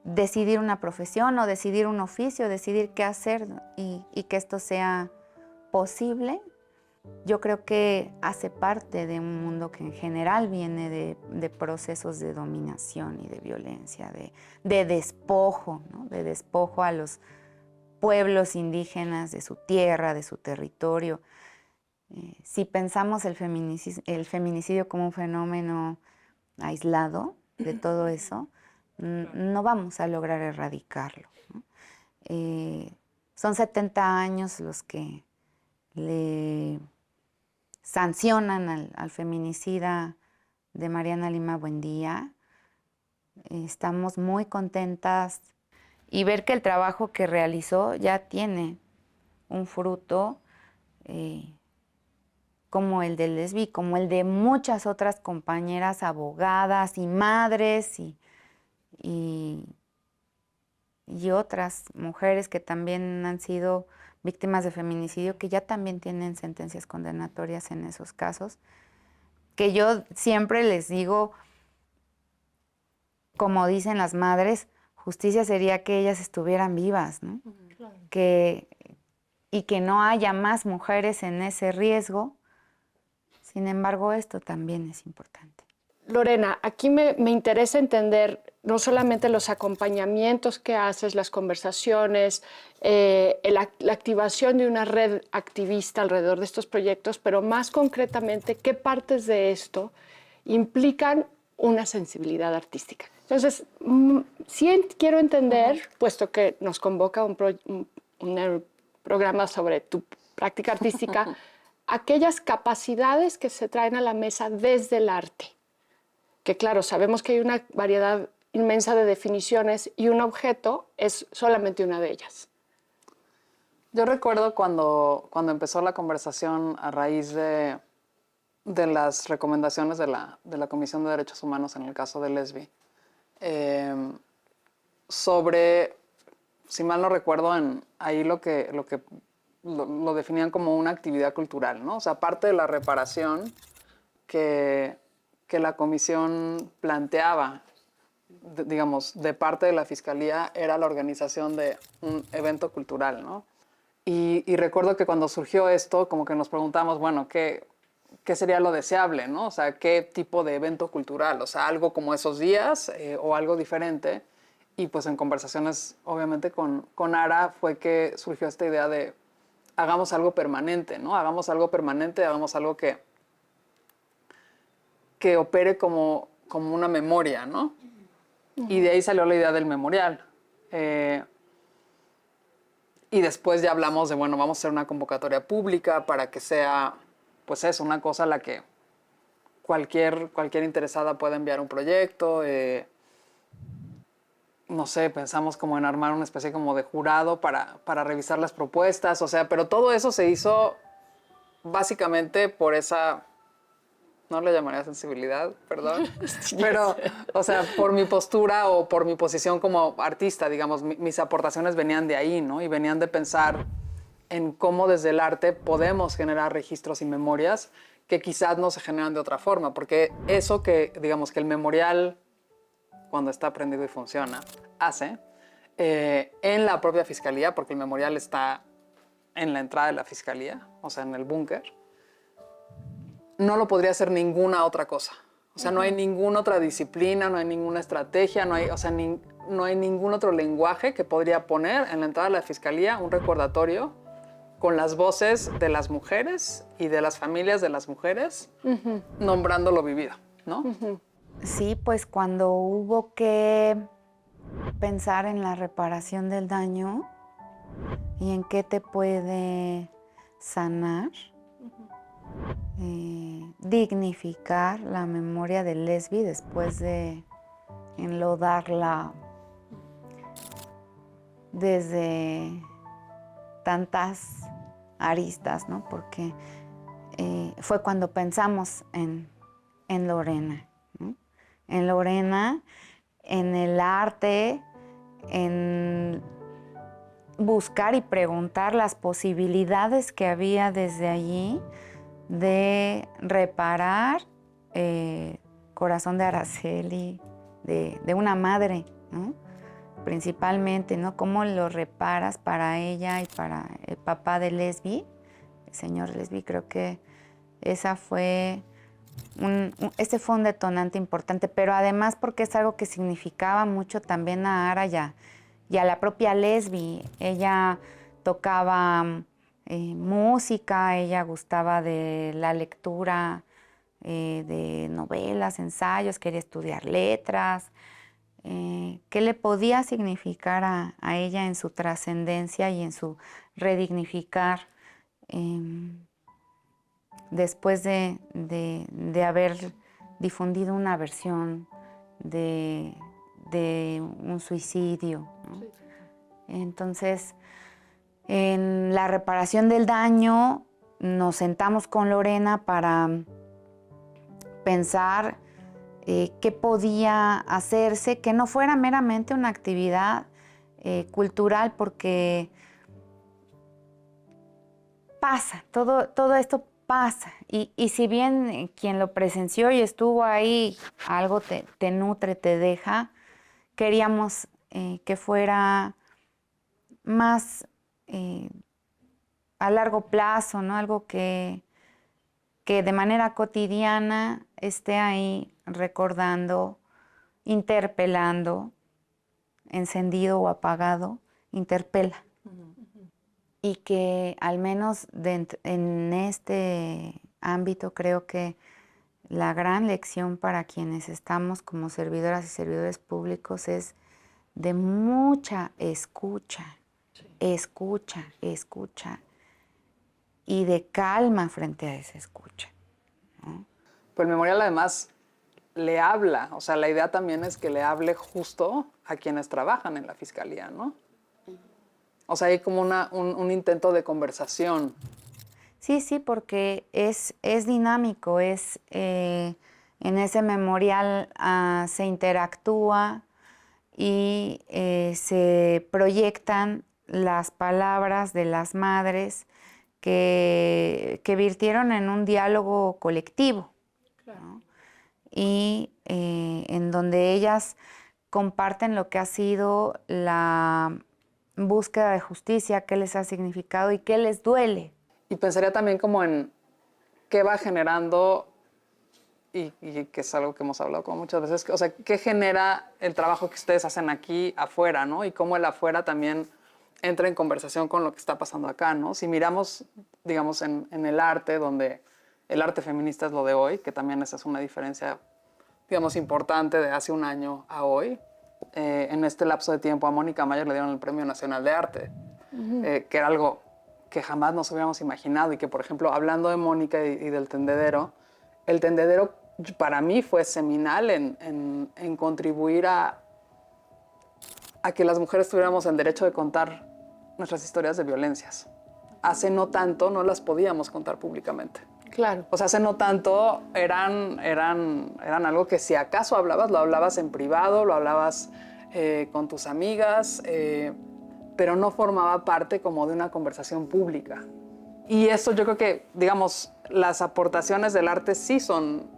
Speaker 6: decidir una profesión o decidir un oficio, decidir qué hacer y que esto sea posible. Yo creo que hace parte de un mundo que en general viene de procesos de dominación y de violencia, de despojo, ¿no? De despojo a los pueblos indígenas de su tierra, de su territorio. Si pensamos el feminicidio como un fenómeno aislado de todo eso, no vamos a lograr erradicarlo, ¿no? Son 70 años los que le sancionan al feminicida de Mariana Lima Buendía. Estamos muy contentas y ver que el trabajo que realizó ya tiene un fruto como el de Lesbi, como el de muchas otras compañeras abogadas y madres y otras mujeres que también han sido víctimas de feminicidio, que ya también tienen sentencias condenatorias en esos casos, que yo siempre les digo, como dicen las madres, justicia sería que ellas estuvieran vivas, ¿no? Y que no haya más mujeres en ese riesgo. Sin embargo, esto también es importante.
Speaker 3: Lorena, aquí me interesa entender no solamente los acompañamientos que haces, las conversaciones, la activación de una red activista alrededor de estos proyectos, pero más concretamente, ¿qué partes de esto implican una sensibilidad artística? Entonces, sí quiero entender, puesto que nos convoca un programa sobre tu práctica artística, aquellas capacidades que se traen a la mesa desde el arte. Que claro, sabemos que hay una variedad inmensa de definiciones y un objeto es solamente una de ellas.
Speaker 2: Yo recuerdo cuando empezó la conversación a raíz de las recomendaciones de la Comisión de Derechos Humanos en el caso de Lesbi, sobre, si mal no recuerdo, ahí lo definían como una actividad cultural, ¿no? O sea, parte de la reparación que la comisión planteaba, digamos, de parte de la Fiscalía, era la organización de un evento cultural, ¿no? Y recuerdo que cuando surgió esto, como que nos preguntamos, bueno, ¿qué sería lo deseable, ¿no? O sea, ¿qué tipo de evento cultural? O sea, algo como esos días o algo diferente. Y pues en conversaciones, obviamente, con Ara fue que surgió esta idea de hagamos algo permanente, ¿no? Hagamos algo permanente, hagamos algo que opere como una memoria, ¿no? Y de ahí salió la idea del memorial. Y después ya hablamos de, bueno, vamos a hacer una convocatoria pública para que sea, pues eso, una cosa a la que cualquier interesada pueda enviar un proyecto. No sé, pensamos como en armar una especie como de jurado para revisar las propuestas, o sea, pero todo eso se hizo básicamente por esa... No le llamaría sensibilidad, perdón, pero, o sea, por mi postura o por mi posición como artista, digamos, mis aportaciones venían de ahí, ¿no? Y venían de pensar en cómo desde el arte podemos generar registros y memorias que quizás no se generan de otra forma, porque eso que, digamos, que el memorial, cuando está prendido y funciona, hace, en la propia fiscalía, porque el memorial está en la entrada de la fiscalía, o sea, en el búnker, no lo podría hacer ninguna otra cosa. O sea, no hay ninguna otra disciplina, no hay ninguna estrategia, no hay, o sea, no hay ningún otro lenguaje que podría poner en la entrada de la fiscalía un recordatorio con las voces de las mujeres y de las familias de las mujeres, nombrando lo vivido, ¿no?
Speaker 6: Sí, pues cuando hubo que pensar en la reparación del daño y en qué te puede sanar, dignificar la memoria de Lesbi después de enlodarla desde tantas aristas, ¿no? Porque fue cuando pensamos en Lorena, ¿no? En Lorena, en el arte, en buscar y preguntar las posibilidades que había desde allí de reparar Corazón de Araceli, de una madre, ¿no? Principalmente, ¿no? Cómo lo reparas para ella y para el papá de Lesbi, el señor Lesbi. Creo que esa fue este fue un detonante importante, pero además porque es algo que significaba mucho también a Ara y a la propia Lesbi. Ella tocaba música, ella gustaba de la lectura de novelas, ensayos, quería estudiar letras. ¿Qué le podía significar a ella en su trascendencia y en su redignificar después de haber difundido una versión de un suicidio, ¿no? Sí. Entonces, en la reparación del daño, nos sentamos con Lorena para pensar qué podía hacerse, que no fuera meramente una actividad cultural, porque pasa, todo esto pasa. Y si bien quien lo presenció y estuvo ahí, algo te nutre, te deja, queríamos que fuera más a largo plazo, ¿no? Algo que de manera cotidiana esté ahí recordando, interpelando, encendido o apagado, interpela. Y que al menos en este ámbito creo que la gran lección para quienes estamos como servidoras y servidores públicos es de mucha escucha, escucha, escucha, y de calma frente a esa escucha, ¿no?
Speaker 2: Pues el memorial además le habla, o sea, la idea también es que le hable justo a quienes trabajan en la fiscalía, ¿no? O sea, hay como un intento de conversación.
Speaker 6: Sí, sí, porque es dinámico, en ese memorial se interactúa y se proyectan las palabras de las madres que virtieron en un diálogo colectivo, ¿no? Y en donde ellas comparten lo que ha sido la búsqueda de justicia, qué les ha significado y qué les duele.
Speaker 2: Y pensaría también como en qué va generando, y que es algo que hemos hablado como muchas veces, o sea, qué genera el trabajo que ustedes hacen aquí afuera, ¿no? Y cómo el afuera también entra en conversación con lo que está pasando acá, ¿no? Si miramos, digamos, en el arte, donde el arte feminista es lo de hoy, que también esa es una diferencia, digamos, importante de hace un año a hoy. En este lapso de tiempo a Mónica Mayer le dieron el Premio Nacional de Arte, que era algo que jamás nos hubiéramos imaginado y que, por ejemplo, hablando de Mónica y del tendedero, el tendedero para mí fue seminal en contribuir a que las mujeres tuviéramos el derecho de contar nuestras historias de violencias. Hace no tanto no las podíamos contar públicamente.
Speaker 3: Claro.
Speaker 2: O sea, hace no tanto eran algo que si acaso hablabas, lo hablabas en privado, lo hablabas con tus amigas, pero no formaba parte como de una conversación pública. Y eso yo creo que, digamos, las aportaciones del arte sí son,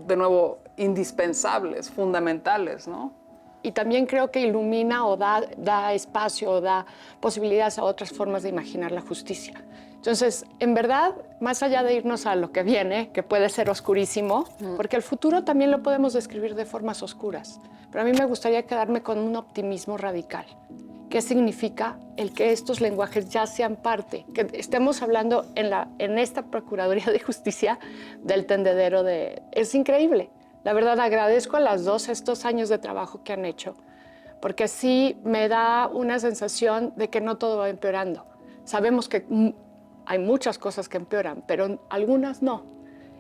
Speaker 2: de nuevo, indispensables, fundamentales, ¿no?
Speaker 3: Y también creo que ilumina o da espacio o da posibilidades a otras formas de imaginar la justicia. Entonces, en verdad, más allá de irnos a lo que viene, que puede ser oscurísimo, porque el futuro también lo podemos describir de formas oscuras, pero a mí me gustaría quedarme con un optimismo radical. ¿Qué significa el que estos lenguajes ya sean parte? Que estemos hablando en esta Procuraduría de Justicia del tendedero de... Es increíble. La verdad, agradezco a las dos estos años de trabajo que han hecho, porque sí me da una sensación de que no todo va empeorando. Sabemos que hay muchas cosas que empeoran, pero algunas no.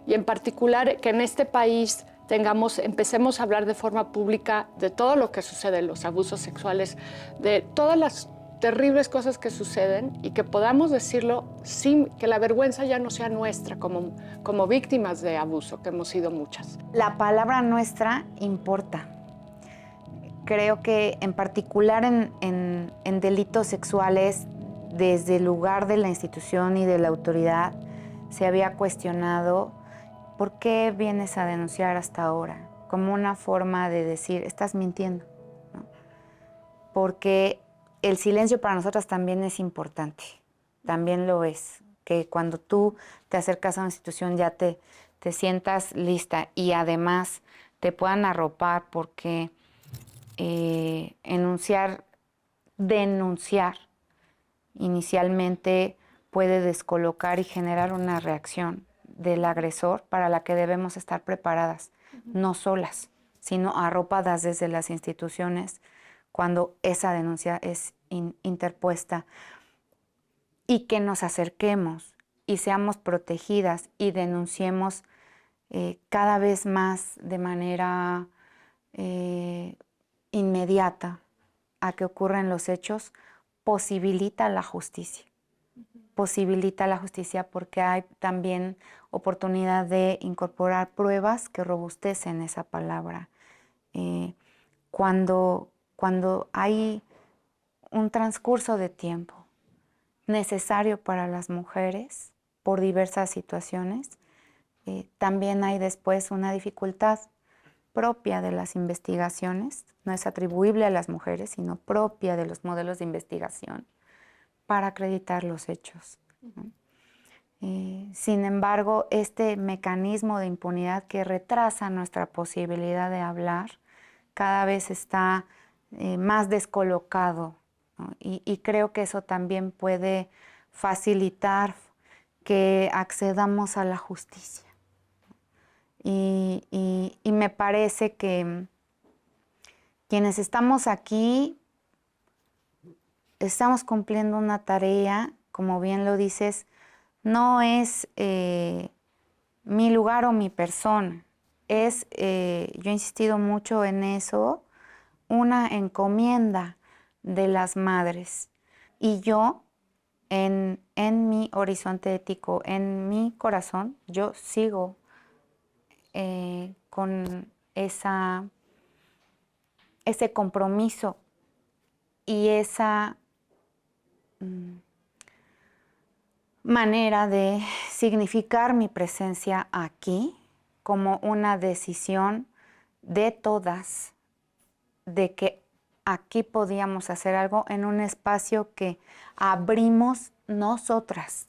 Speaker 3: Y en particular que en este país empecemos a hablar de forma pública de todo lo que sucede, los abusos sexuales, de todas las terribles cosas que suceden y que podamos decirlo sin que la vergüenza ya no sea nuestra como víctimas de abuso, que hemos sido muchas.
Speaker 6: La palabra nuestra importa. Creo que en particular en delitos sexuales, desde el lugar de la institución y de la autoridad, se había cuestionado ¿por qué vienes a denunciar hasta ahora? Como una forma de decir, estás mintiendo, ¿no? Porque el silencio para nosotras también es importante, también lo es. Que cuando tú te acercas a una institución ya te sientas lista y además te puedan arropar porque denunciar inicialmente puede descolocar y generar una reacción del agresor para la que debemos estar preparadas, no solas, sino arropadas desde las instituciones cuando esa denuncia es interpuesta, y que nos acerquemos y seamos protegidas y denunciemos cada vez más de manera inmediata a que ocurran los hechos, posibilita la justicia. Posibilita la justicia porque hay también oportunidad de incorporar pruebas que robustecen esa palabra. Cuando hay un transcurso de tiempo necesario para las mujeres por diversas situaciones, también hay después una dificultad propia de las investigaciones, no es atribuible a las mujeres, sino propia de los modelos de investigación para acreditar los hechos, ¿no? Sin embargo, este mecanismo de impunidad que retrasa nuestra posibilidad de hablar cada vez está más descolocado, ¿no? Y creo que eso también puede facilitar que accedamos a la justicia. Y me parece que quienes estamos aquí estamos cumpliendo una tarea, como bien lo dices, no es mi lugar o mi persona, es, yo he insistido mucho en eso, una encomienda de las madres. Y yo, en mi horizonte ético, en mi corazón, yo sigo con ese compromiso y esa manera de significar mi presencia aquí como una decisión de todas, de que aquí podíamos hacer algo en un espacio que abrimos nosotras.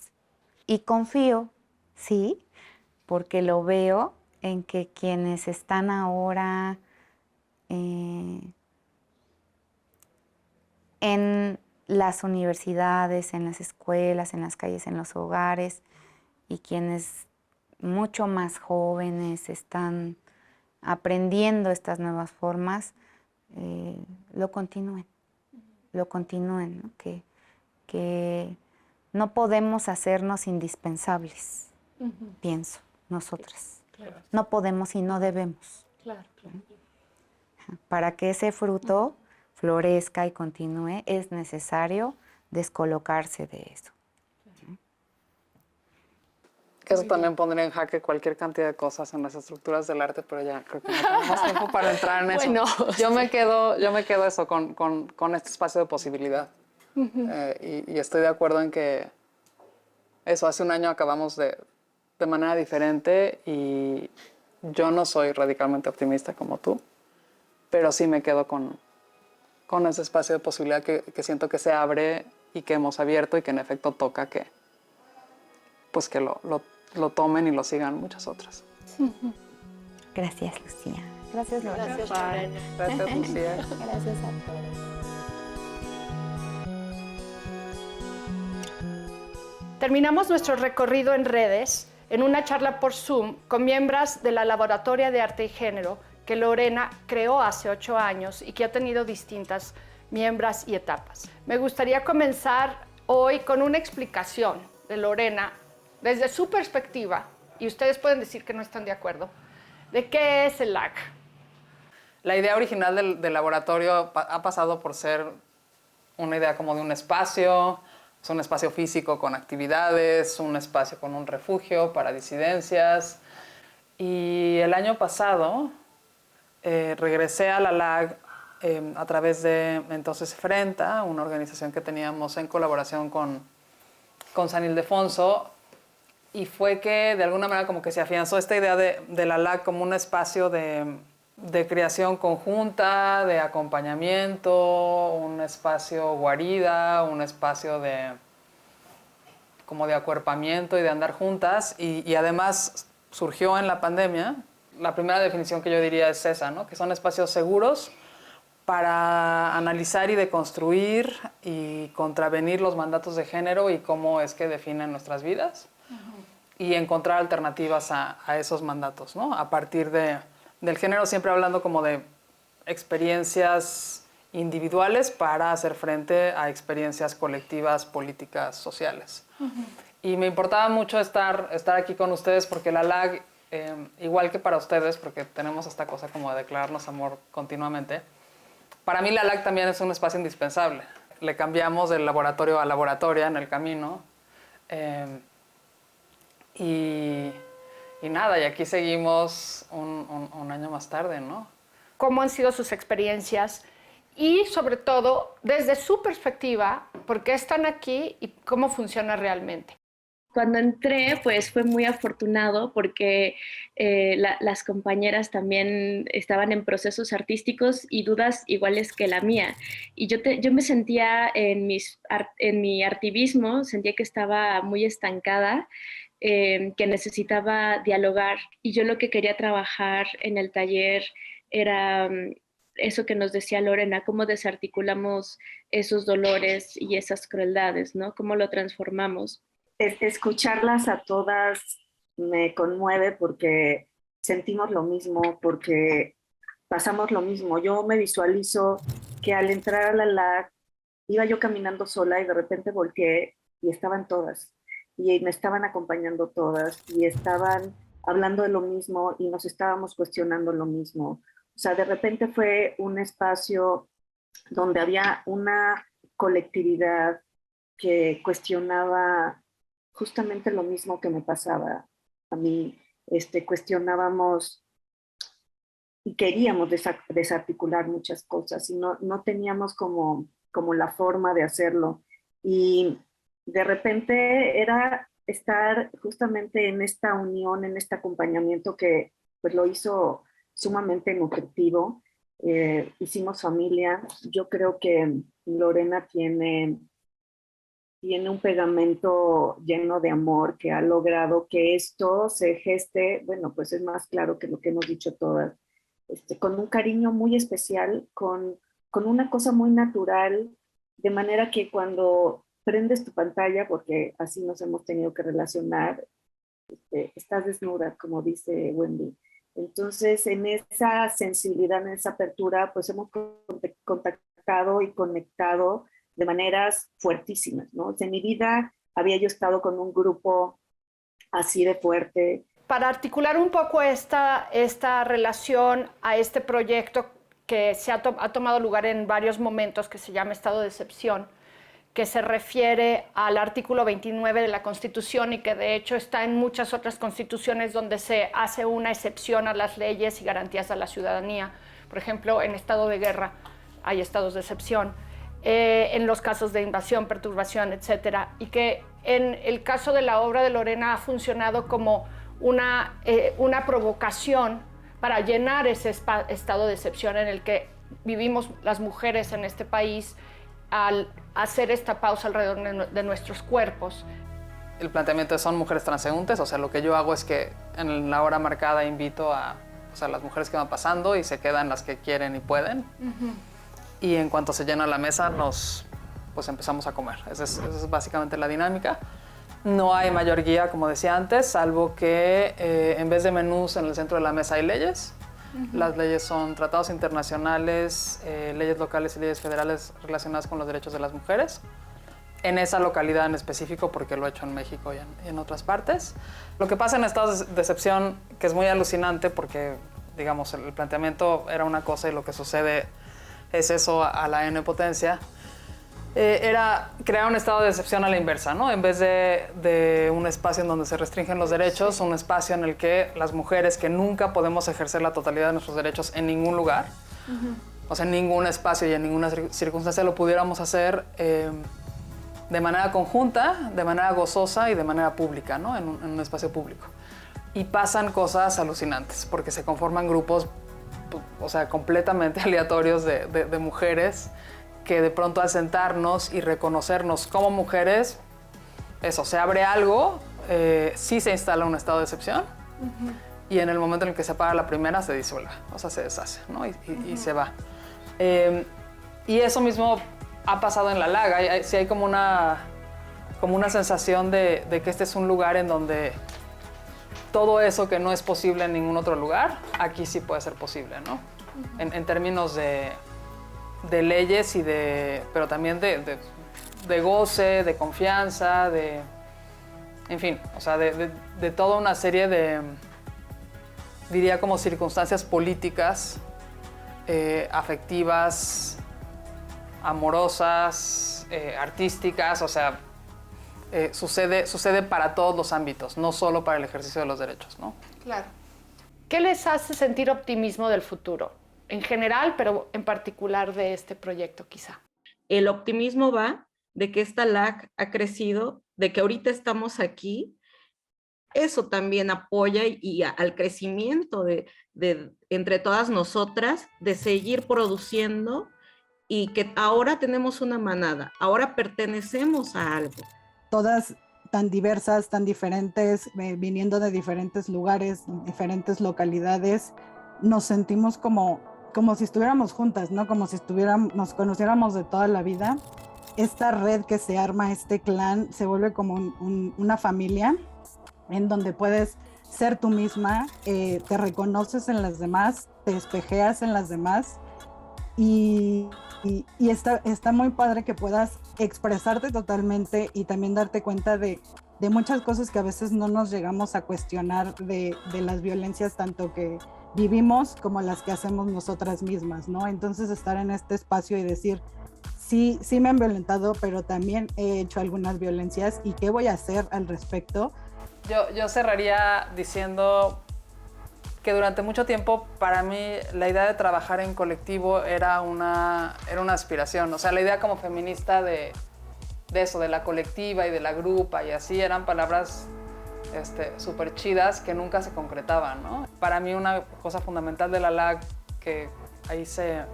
Speaker 6: Y confío, sí, porque lo veo en que quienes están ahora en las universidades, en las escuelas, en las calles, en los hogares, y quienes mucho más jóvenes están aprendiendo estas nuevas formas, lo continúen, ¿no? Que no podemos hacernos indispensables, pienso, nosotras. Claro. No podemos y no debemos.
Speaker 3: Claro.
Speaker 6: Para que ese fruto florezca y continúe, es necesario descolocarse de eso.
Speaker 2: Eso también pondría en jaque cualquier cantidad de cosas en las estructuras del arte, pero ya creo que no tenemos tiempo para entrar en eso.
Speaker 3: Bueno.
Speaker 2: Yo me quedo eso con este espacio de posibilidad. Y estoy de acuerdo en que eso, hace un año acabamos de manera diferente y yo no soy radicalmente optimista como tú, pero sí me quedo con ese espacio de posibilidad que siento que se abre y que hemos abierto y que en efecto toca que lo tomen y lo sigan muchas otras.
Speaker 6: Gracias, Lucía. Gracias, Lorena.
Speaker 2: Gracias, Lucía.
Speaker 6: Gracias a todos.
Speaker 3: Terminamos nuestro recorrido en redes en una charla por Zoom con miembros de la Laboratoria de Arte y Género que Lorena creó hace 8 años y que ha tenido distintas miembros y etapas. Me gustaría comenzar hoy con una explicación de Lorena desde su perspectiva, y ustedes pueden decir que no están de acuerdo, de qué es el LAG.
Speaker 2: La idea original del laboratorio ha pasado por ser una idea como de un espacio. Es un espacio físico con actividades, un espacio con un refugio para disidencias. Y el año pasado regresé a la LAG a través de entonces Frenta, una organización que teníamos en colaboración con San Ildefonso, y fue que de alguna manera como que se afianzó esta idea de la LAG como un espacio de creación conjunta, de acompañamiento, un espacio guarida, un espacio como de acuerpamiento y de andar juntas, y además surgió en la pandemia. La primera definición que yo diría es esa, ¿no? Que son espacios seguros para analizar y deconstruir y contravenir los mandatos de género y cómo es que definen nuestras vidas, y encontrar alternativas a esos mandatos, ¿no? A partir del género, siempre hablando como de experiencias individuales para hacer frente a experiencias colectivas, políticas, sociales. Y me importaba mucho estar aquí con ustedes porque la LAG, igual que para ustedes, porque tenemos esta cosa como de declararnos amor continuamente, para mí la LAG también es un espacio indispensable. Le cambiamos del laboratorio a laboratoria en el camino. Y nada, y aquí seguimos un año más tarde, ¿no?
Speaker 3: ¿Cómo han sido sus experiencias? Y sobre todo, desde su perspectiva, ¿por qué están aquí y cómo funciona realmente?
Speaker 7: cuando entré, pues fue muy afortunado porque las compañeras también estaban en procesos artísticos y dudas iguales que la mía. Y yo me sentía en mi artivismo, sentía que estaba muy estancada, que necesitaba dialogar. Y yo lo que quería trabajar en el taller era eso que nos decía Lorena, cómo desarticulamos esos dolores y esas crueldades, ¿no? Cómo lo transformamos.
Speaker 8: Escucharlas a todas me conmueve porque sentimos lo mismo, porque pasamos lo mismo. Yo me visualizo que al entrar a la LAC iba yo caminando sola y de repente volteé y estaban todas y me estaban acompañando todas y estaban hablando de lo mismo y nos estábamos cuestionando lo mismo. O sea, de repente fue un espacio donde había una colectividad que cuestionaba justamente lo mismo que me pasaba a mí. Cuestionábamos y queríamos desarticular muchas cosas y no teníamos como la forma de hacerlo. Y de repente era estar justamente en esta unión, en este acompañamiento que pues lo hizo sumamente nutritivo. Hicimos familia. Yo creo que Lorena tiene un pegamento lleno de amor que ha logrado que esto se geste, bueno, pues es más claro que lo que hemos dicho todas, con un cariño muy especial, con una cosa muy natural, de manera que cuando prendes tu pantalla, porque así nos hemos tenido que relacionar, estás desnuda, como dice Wendy. Entonces, en esa sensibilidad, en esa apertura, pues hemos contactado y conectado de maneras fuertísimas, ¿no? O sea, en mi vida había yo estado con un grupo así de fuerte.
Speaker 3: Para articular un poco esta relación a este proyecto que ha tomado lugar en varios momentos, que se llama Estado de Excepción, que se refiere al artículo 29 de la Constitución y que de hecho está en muchas otras constituciones donde se hace una excepción a las leyes y garantías a la ciudadanía. Por ejemplo, en estado de guerra hay estados de excepción. En los casos de invasión, perturbación, etcétera, y que en el caso de la obra de Lorena ha funcionado como una provocación para llenar ese estado de excepción en el que vivimos las mujeres en este país al hacer esta pausa alrededor de nuestros cuerpos.
Speaker 2: El planteamiento son mujeres transeúntes, o sea, lo que yo hago es que en la hora marcada invito a las mujeres que van pasando y se quedan las que quieren y pueden. Y en cuanto se llena la mesa, pues empezamos a comer. Esa es básicamente la dinámica. No hay mayor guía, como decía antes, salvo que en vez de menús en el centro de la mesa hay leyes. Las leyes son tratados internacionales, leyes locales y leyes federales relacionadas con los derechos de las mujeres. En esa localidad en específico, porque lo he hecho en México y en otras partes. Lo que pasa en estados de excepción, que es muy alucinante porque, digamos, el planteamiento era una cosa y lo que sucede es eso a la n potencia, era crear un estado de excepción a la inversa, ¿no? En vez de un espacio en donde se restringen los derechos, un espacio en el que las mujeres que nunca podemos ejercer la totalidad de nuestros derechos en ningún lugar, o sea, en ningún espacio y en ninguna circunstancia lo pudiéramos hacer de manera conjunta, de manera gozosa y de manera pública, ¿no? En un espacio público. Y pasan cosas alucinantes, porque se conforman grupos, o sea, completamente aleatorios de mujeres que de pronto al sentarnos y reconocernos como mujeres, eso, se abre algo, sí se instala un estado de excepción y en el momento en el que se apaga la primera se disuelve, o sea, se deshace, ¿no? Y se va. Y eso mismo ha pasado en la LAG. Sí hay como una sensación de que este es un lugar en donde todo eso que no es posible en ningún otro lugar, aquí sí puede ser posible, ¿no? En términos de leyes pero también de goce, de confianza, en fin, o sea, de toda una serie de, diría como circunstancias políticas, afectivas, amorosas, artísticas, o sea, sucede para todos los ámbitos, no solo para el ejercicio de los derechos, ¿no?
Speaker 3: Claro. ¿Qué les hace sentir optimismo del futuro? En general, pero en particular de este proyecto, quizá.
Speaker 9: El optimismo va de que esta LAC ha crecido de que ahorita estamos aquí, eso también apoya al crecimiento de entre todas nosotras, de seguir produciendo y que ahora tenemos una manada, ahora pertenecemos a algo.
Speaker 10: Todas tan diversas, tan diferentes, viniendo de diferentes lugares, diferentes localidades, nos sentimos como si estuviéramos juntas, ¿no? Como si nos conociéramos de toda la vida. Esta red que se arma, este clan, se vuelve como una familia en donde puedes ser tú misma, te reconoces en las demás, te espejeas en las demás y está muy padre que puedas expresarte totalmente y también darte cuenta de muchas cosas que a veces no nos llegamos a cuestionar de las violencias tanto que vivimos como las que hacemos nosotras mismas, ¿no? Entonces estar en este espacio y decir, sí me han violentado, pero también he hecho algunas violencias y qué voy a hacer al respecto.
Speaker 2: Yo cerraría diciendo que durante mucho tiempo para mí la idea de trabajar en colectivo era una aspiración. O sea, la idea como feminista de eso, de la colectiva y de la grupa y así, eran palabras súper chidas que nunca se concretaban, ¿no? Para mí una cosa fundamental de la LAG que ahí se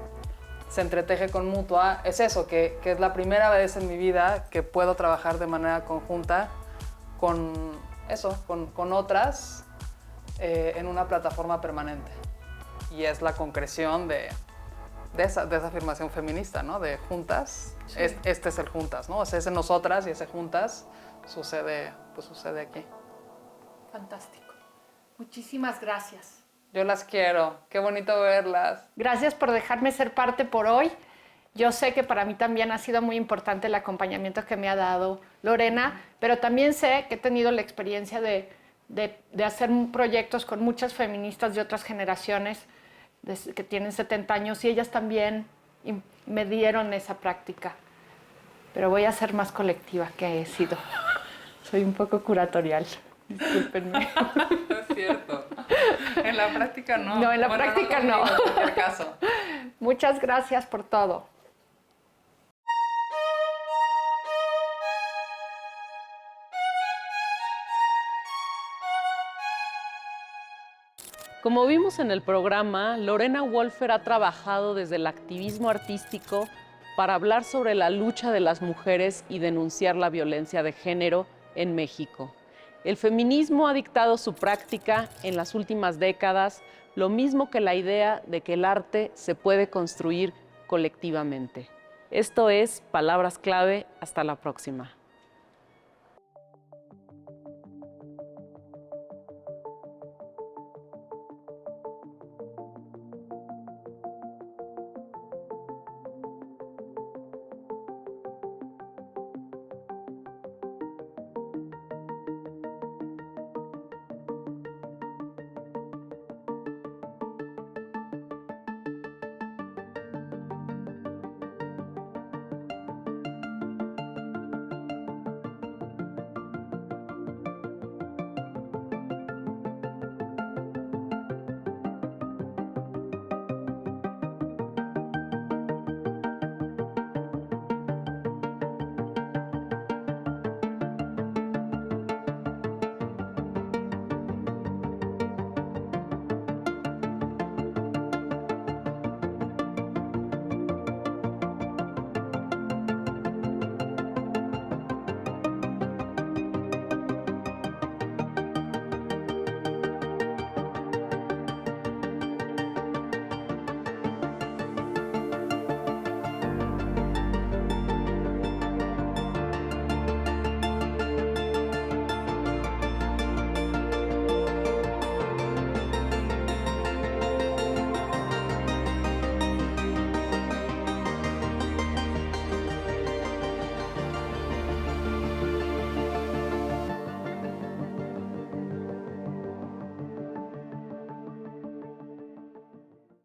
Speaker 2: entreteje con Mutua es eso, que es la primera vez en mi vida que puedo trabajar de manera conjunta con otras en una plataforma permanente. Y es la concreción de esa afirmación feminista, ¿no? De juntas, sí. Este es el juntas, ¿no? O sea, ese nosotras y ese juntas sucede aquí.
Speaker 3: Fantástico. Muchísimas gracias.
Speaker 2: Yo las quiero, qué bonito verlas.
Speaker 3: Gracias por dejarme ser parte por hoy. Yo sé que para mí también ha sido muy importante el acompañamiento que me ha dado Lorena, pero también sé que he tenido la experiencia de hacer proyectos con muchas feministas de otras generaciones que tienen 70 años y ellas también me dieron esa práctica. Pero voy a ser más colectiva que he sido. Soy un poco curatorial. Discúlpenme.
Speaker 2: No es cierto. En la práctica no.
Speaker 3: No, en la práctica no.
Speaker 2: En cualquier caso.
Speaker 3: Muchas gracias por todo.
Speaker 1: Como vimos en el programa, Lorena Wolfer ha trabajado desde el activismo artístico para hablar sobre la lucha de las mujeres y denunciar la violencia de género en México. El feminismo ha dictado su práctica en las últimas décadas, lo mismo que la idea de que el arte se puede construir colectivamente. Esto es Palabras Clave. Hasta la próxima.